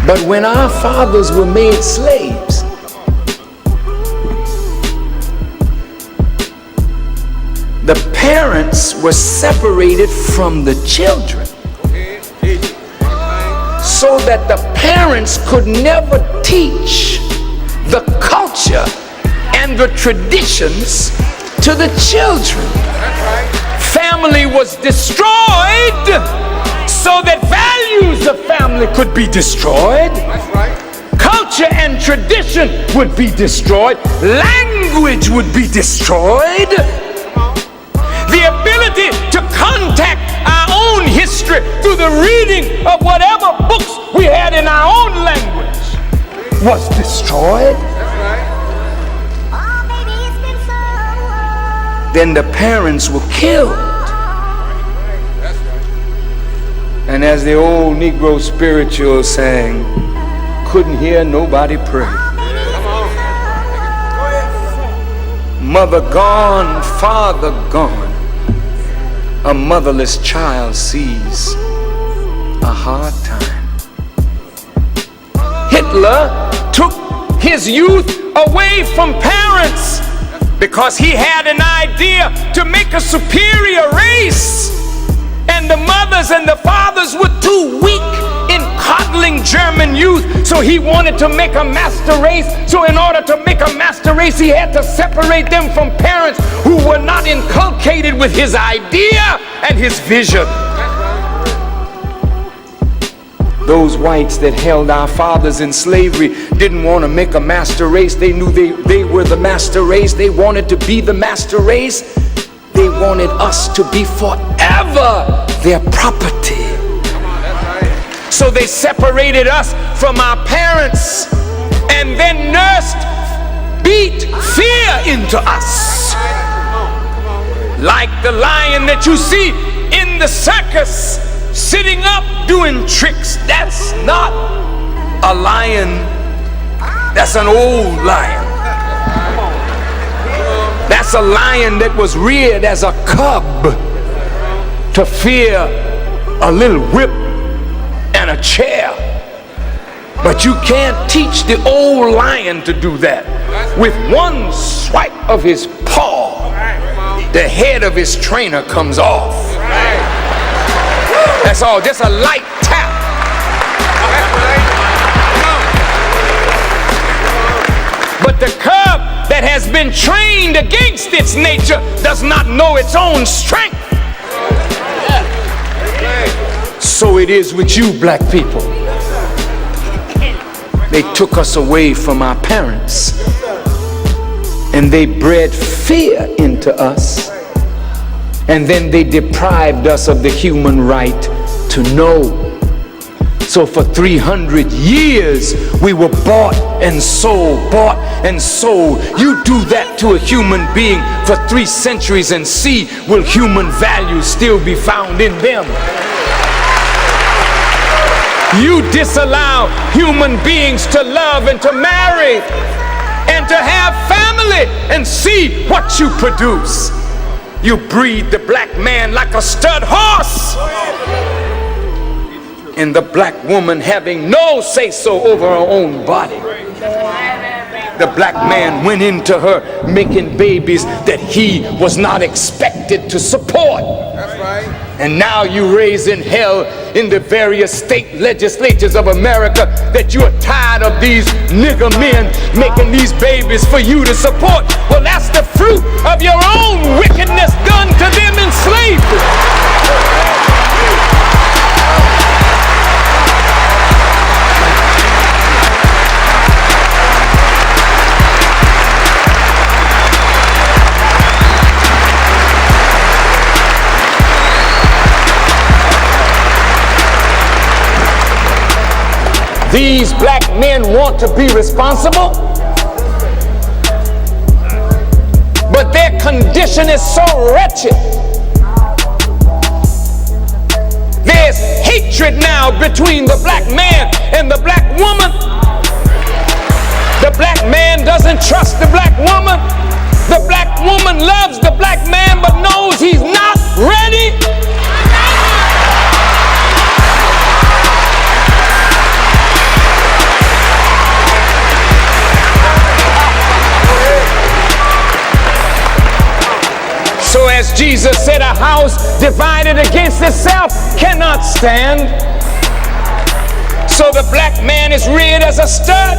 But when our fathers were made slaves, the parents were separated from the children, so that the parents could never teach the culture and the traditions to the children. Family was destroyed so that values of family could be destroyed. Culture and tradition would be destroyed. Language would be destroyed. The ability to contact our own history through the reading of whatever books we had in our own language was destroyed. Then the parents were killed. And as the old Negro spiritual sang, couldn't hear nobody pray. Mother gone, father gone. A motherless child sees a hard time. Hitler took his youth away from parents because he had an idea to make a superior race. And the mothers and the fathers were too weak in coddling German youth, so he wanted to make a master race. So in order to make a master race, he had to separate them from parents who were not inculcated with his idea and his vision. Those whites that held our fathers in slavery didn't want to make a master race. They knew they were the master race. They wanted to be the master race. They wanted us to be forever their property. So they separated us from our parents and then nursed, beat fear into us. Like the lion that you see in the circus sitting up doing tricks. That's not a lion. That's an old lion. That's a lion that was reared as a cub to fear a little whip and a chair. But you can't teach the old lion to do that. With one swipe of his paw, the head of his trainer comes off. That's all, just a light tap. But the cub that has been trained against its nature does not know its own strength. So it is with you, black people. They took us away from our parents and they bred fear into us, and then they deprived us of the human right to know. So for 300 years we were bought and sold, bought and sold. You do that to a human being for 3 centuries and see, will human values still be found in them? You disallow human beings to love and to marry and to have family, and see what you produce. You breed the black man like a stud horse, and the black woman having no say-so over her own body. The black man went into her making babies that he was not expected to support. That's right. And now you raising hell in the various state legislatures of America that you are tired of these nigger men making these babies for you to support. Well, that's the fruit of your own wickedness done to them in slavery. These black men want to be responsible, but their condition is so wretched. There's hatred now between the black man and the black woman. The black man doesn't trust the black woman. The black woman loves the black man but knows he's not ready. So as Jesus said, a house divided against itself cannot stand. So the black man is reared as a stud.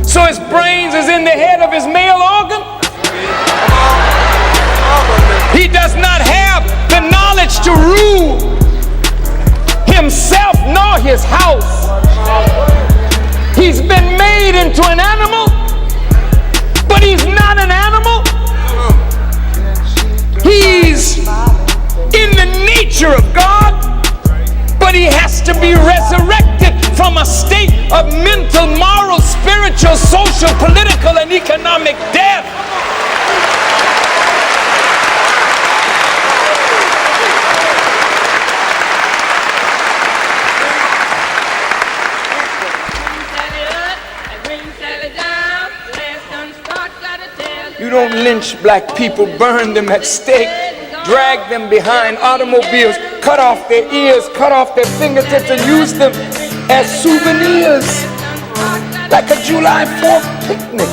So his brains is in the head of his male organ. He does not have the knowledge to rule himself nor his house. He's been made into an animal, but he's not an animal. He's in the nature of God, but he has to be resurrected from a state of mental, moral, spiritual, social, political, and economic death. You don't lynch black people, burn them at stake, drag them behind automobiles, cut off their ears, cut off their fingertips, and use them as souvenirs, like a July 4th picnic.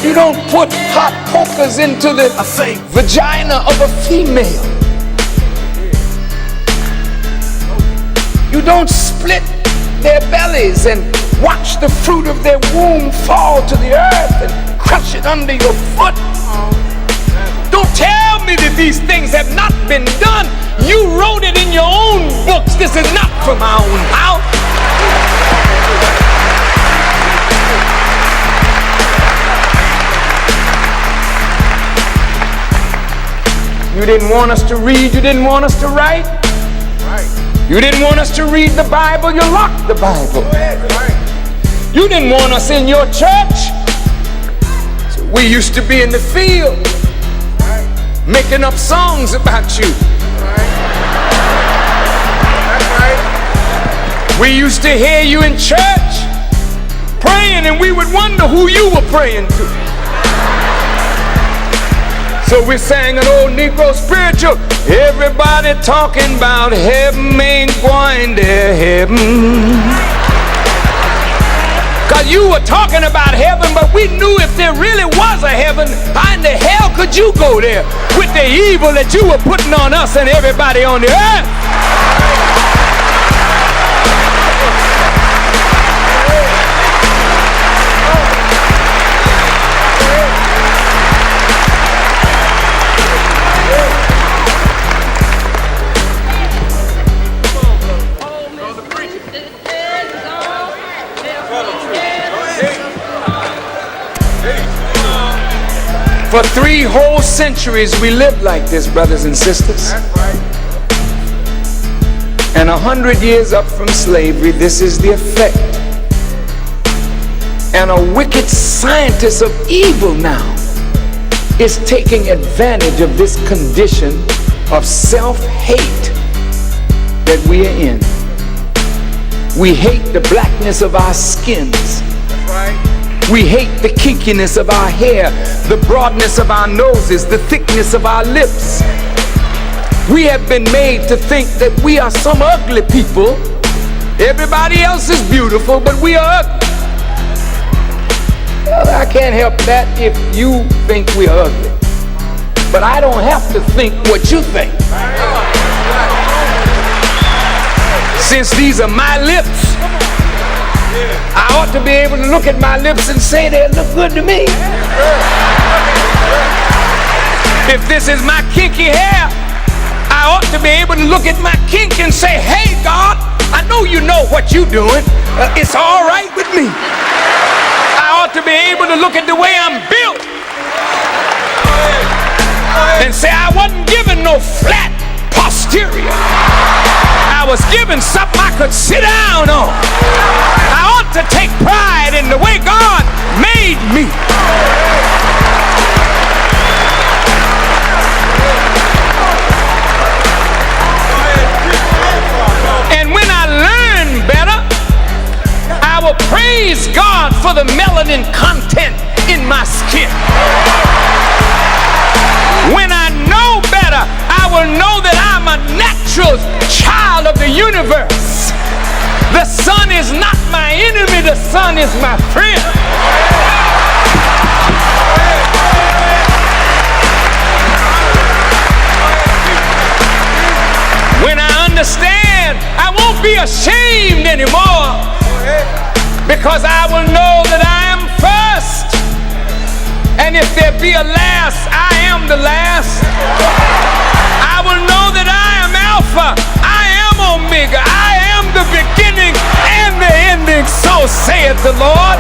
You don't put hot pokers into the vagina of a female. You don't split their bellies and watch the fruit of their womb fall to the earth and crush it under your foot. Don't tell me that these things have not been done. You wrote it in your own books. This is not from our own house. You didn't want us to read. You didn't want us to write. You didn't want us to read the Bible. You locked the Bible. You didn't want us in your church. So we used to be in the field making up songs about you. We used to hear you in church praying, and we would wonder who you were praying to. So we sang an old Negro spiritual. Everybody talking about heaven ain't going to heaven. Because you were talking about heaven, but we knew if there really was a heaven, how in the hell could you go there with the evil that you were putting on us and everybody on the earth? For 3 whole centuries we lived like this, brothers and sisters. And 100 years up from slavery, this is the effect. And a wicked scientist of evil now is taking advantage of this condition of self-hate that we are in. We hate the blackness of our skins. We hate the kinkiness of our hair, the broadness of our noses, the thickness of our lips. We have been made to think that we are some ugly people. Everybody else is beautiful, but we are ugly. Well, I can't help that if you think we are ugly. But I don't have to think what you think. Since these are my lips, I ought to be able to look at my lips and say they look good to me. If this is my kinky hair, I ought to be able to look at my kink and say, hey God, I know you know what you're doing. It's all right with me. I ought to be able to look at the way I'm built and say I wasn't given no flat posterior. I was given something I could sit down on. I ought to take pride in the way God made me. And when I learn better, I will praise God for the melanin content in my skin. When I know better, I will know that I'm a natural child of the universe. The sun is not my enemy, the sun is my friend. ashamed anymore, because I will know that I am first. And if there be a last, I am the last. I will know that I am Alpha, I am Omega, I am the beginning and the ending. So saith the Lord.